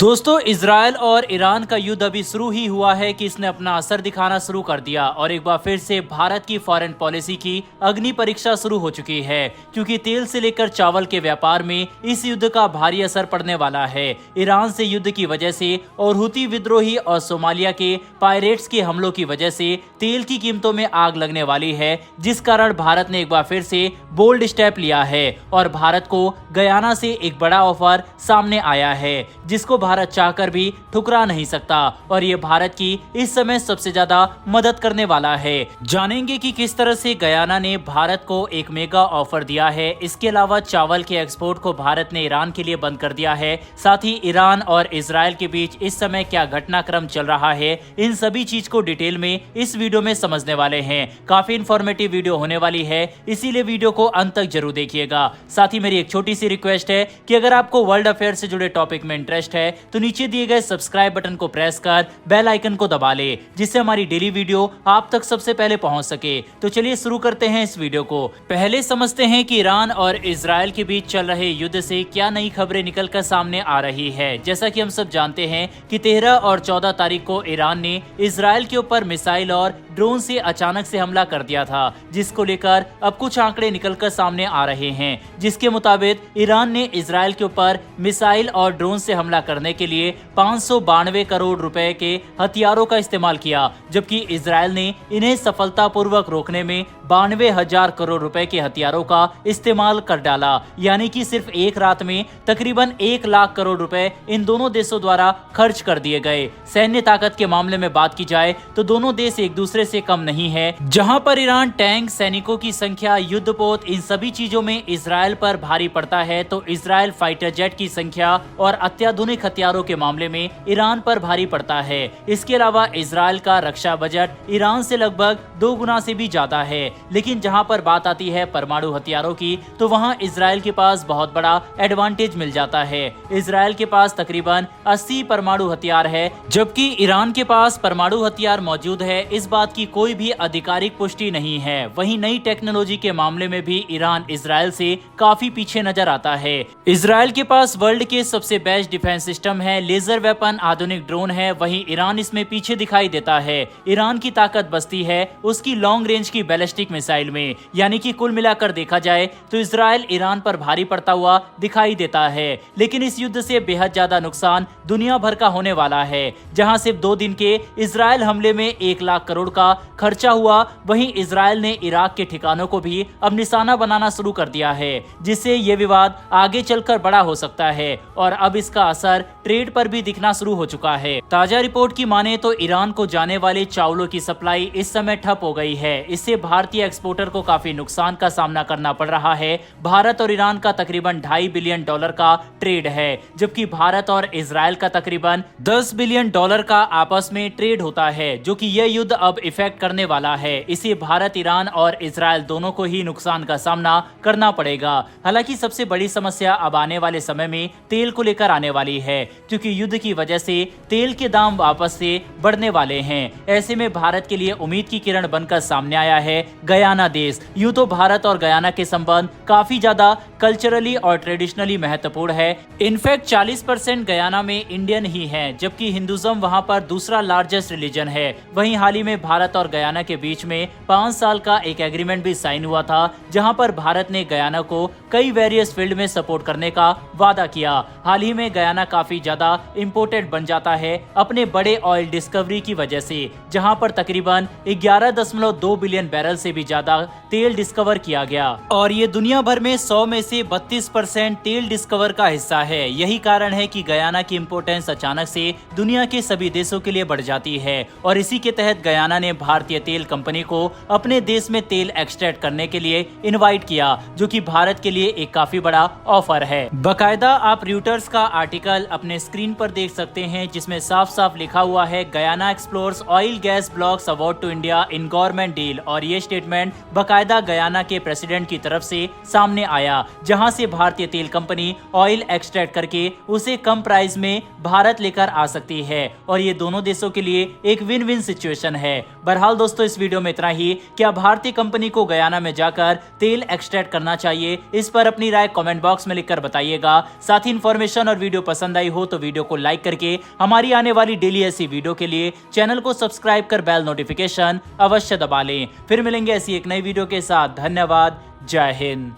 दोस्तों, इजरायल और ईरान का युद्ध अभी शुरू ही हुआ है कि इसने अपना असर दिखाना शुरू कर दिया और एक बार फिर से भारत की फॉरेन पॉलिसी की अग्नि परीक्षा शुरू हो चुकी है, क्योंकि तेल से लेकर चावल के व्यापार में इस युद्ध का भारी असर पड़ने वाला है। ईरान से युद्ध की वजह से और हुती विद्रोही और सोमालिया के पायरेट्स के हमलों की वजह से तेल की कीमतों में आग लगने वाली है, जिस कारण भारत ने एक बार फिर से बोल्ड स्टेप लिया है और भारत को गयाना से एक बड़ा ऑफर सामने आया है, जिसको भारत चाहकर भी ठुकरा नहीं सकता और ये भारत की इस समय सबसे ज्यादा मदद करने वाला है। जानेंगे कि किस तरह से गयाना ने भारत को एक मेगा ऑफर दिया है। इसके अलावा चावल के एक्सपोर्ट को भारत ने ईरान के लिए बंद कर दिया है। साथ ही ईरान और इजराइल के बीच इस समय क्या घटनाक्रम चल रहा है, इन सभी चीज को डिटेल में इस वीडियो में समझने वाले हैं। काफी इंफॉर्मेटिव वीडियो होने वाली है, इसीलिए वीडियो को अंत तक जरूर देखिएगा। साथ ही मेरी एक छोटी सी रिक्वेस्ट है कि अगर आपको वर्ल्ड अफेयर से जुड़े टॉपिक में इंटरेस्ट है तो नीचे दिए गए सब्सक्राइब बटन को प्रेस कर बेल आइकन को दबा ले, जिससे हमारी डेली वीडियो आप तक सबसे पहले पहुंच सके। तो चलिए शुरू करते हैं इस वीडियो को। पहले समझते हैं कि ईरान और इजराइल के बीच चल रहे युद्ध से क्या नई खबरें निकलकर सामने आ रही है। जैसा कि हम सब जानते हैं कि 13 और 14 तारीख को ईरान ने इजराइल के ऊपर मिसाइल और ड्रोन से अचानक से हमला कर दिया था, जिसको लेकर अब कुछ आंकड़े निकलकर सामने आ रहे हैं, जिसके मुताबिक ईरान ने इजराइल के ऊपर मिसाइल और ड्रोन से हमला करने के लिए 592 करोड़ रुपए के हथियारों का इस्तेमाल किया, जबकि इजराइल ने इन्हें सफलतापूर्वक रोकने में 92,000 करोड़ रुपए के हथियारों का इस्तेमाल कर डाला। यानी कि सिर्फ एक रात में तकरीबन 1 लाख करोड़ रुपए इन दोनों देशों द्वारा खर्च कर दिए गए। सैन्य ताकत के मामले में बात की जाए तो दोनों देश एक दूसरे से कम नहीं है। जहां पर ईरान टैंक, सैनिकों की संख्या, युद्धपोत, इन सभी चीजों में इजराइल पर भारी पड़ता है, तो इजराइल फाइटर जेट की संख्या और अत्याधुनिक हथियारों के मामले में ईरान पर भारी पड़ता है। इसके अलावा इजराइल का रक्षा बजट ईरान से लगभग 2 गुना से भी ज्यादा है। लेकिन जहां पर बात आती है परमाणु हथियारों की, तो वहां इजराइल के पास बहुत बड़ा एडवांटेज मिल जाता है। इजराइल के पास तकरीबन 80 परमाणु हथियार है, जबकि ईरान के पास परमाणु हथियार मौजूद है, इस बात की कोई भी आधिकारिक पुष्टि नहीं है। वहीं नई टेक्नोलॉजी के मामले में भी ईरान इजराइल से काफी पीछे नजर आता है। इजराइल के पास वर्ल्ड के सबसे बेस्ट डिफेंस सिस्टम है, लेजर वेपन, आधुनिक ड्रोन है, वहीं ईरान इसमें पीछे दिखाई देता है। ईरान की ताकत बसती है उसकी लॉन्ग रेंज की बैलिस्टिक मिसाइल में। यानी कि कुल मिलाकर देखा जाए तो इजराइल ईरान पर भारी पड़ता हुआ दिखाई देता है। लेकिन इस युद्ध से बेहद ज्यादा नुकसान दुनिया भर का होने वाला है। जहां सिर्फ 2 दिन के इजराइल हमले में 1 लाख करोड़ का खर्चा हुआ, वहीं इजराइल ने इराक के ठिकानों को भी अब निशाना बनाना शुरू कर दिया है, जिससे ये विवाद आगे चलकर बड़ा हो सकता है और अब इसका असर ट्रेड पर भी दिखना शुरू हो चुका है। ताजा रिपोर्ट की माने तो ईरान को जाने वाले चावलों की सप्लाई इस समय ठप हो गई है। इससे भारतीय एक्सपोर्टर को काफी नुकसान का सामना करना पड़ रहा है। भारत और ईरान का तकरीबन $2.5 बिलियन का ट्रेड है, जबकि भारत और इजराइल का तकरीबन $10 बिलियन का आपस में ट्रेड होता है, जो कि यह युद्ध अब इफेक्ट करने वाला है। इसे भारत, ईरान और इजराइल दोनों को ही नुकसान का सामना करना पड़ेगा। हालांकि सबसे बड़ी समस्या अब आने वाले समय में तेल को लेकर आने वाली है, क्योंकि युद्ध की वजह से तेल के दाम वापस से बढ़ने वाले हैं। ऐसे में भारत के लिए उम्मीद की किरण बनकर सामने आया है गयाना देश। यूं तो भारत और गयाना के संबंध काफी ज्यादा कल्चरली और ट्रेडिशनली महत्वपूर्ण है। इनफैक्ट 40% गयाना में इंडियन ही हैं, जबकि हिंदुज्म वहां पर दूसरा लार्जेस्ट रिलीजन है। वहीं हाल ही में भारत और गयाना के बीच में 5 साल का एक एग्रीमेंट भी साइन हुआ था, जहां पर भारत ने गयाना को कई वेरियस फील्ड में सपोर्ट करने का वादा किया। हाल ही में गयाना काफी ज्यादा इम्पोर्टेड बन जाता है अपने बड़े ऑयल डिस्कवरी की वजह से, जहां पर तकरीबन 11.2 बिलियन बैरल से भी ज्यादा तेल डिस्कवर किया गया और ये दुनिया भर में 100 में से 32% तेल डिस्कवर का हिस्सा है। यही कारण है कि गयाना की इम्पोर्टेंस अचानक से दुनिया के सभी देशों के लिए बढ़ जाती है और इसी के तहत गयाना ने भारतीय तेल कंपनी को अपने देश में तेल एक्सट्रैक्ट करने के लिए इनवाइट किया, जो कि भारत के लिए एक काफी बड़ा ऑफर है। बकायदा आप रॉयटर्स का आर्टिकल अपने स्क्रीन पर देख सकते हैं, जिसमें साफ साफ लिखा हुआ है Guyana explores oil gas blocks award to India in government deal, और ये स्टेटमेंट बकायदा गयाना के प्रेसिडेंट की तरफ से सामने आया, जहां से भारतीय तेल कंपनी ऑयल एक्सट्रैक्ट करके उसे कम प्राइस में भारत लेकर आ सकती है और ये दोनों देशों के लिए एक विन विन सिचुएशन है। बहरहाल दोस्तों, इस वीडियो में इतना ही। क्या भारतीय कंपनी को गयाना में जाकर तेल एक्सट्रैक्ट करना चाहिए? इस पर अपनी राय कमेंट बॉक्स में लिखकर बताइएगा। साथ ही इन्फॉर्मेशन और वीडियो पसंद आई हो तो वीडियो को लाइक करके हमारी आने वाली डेली ऐसी वीडियो के लिए चैनल को सब्सक्राइब कर बेल नोटिफिकेशन अवश्य दबा लें। फिर मिलेंगे ऐसी एक नई वीडियो के साथ। धन्यवाद। जय हिंद।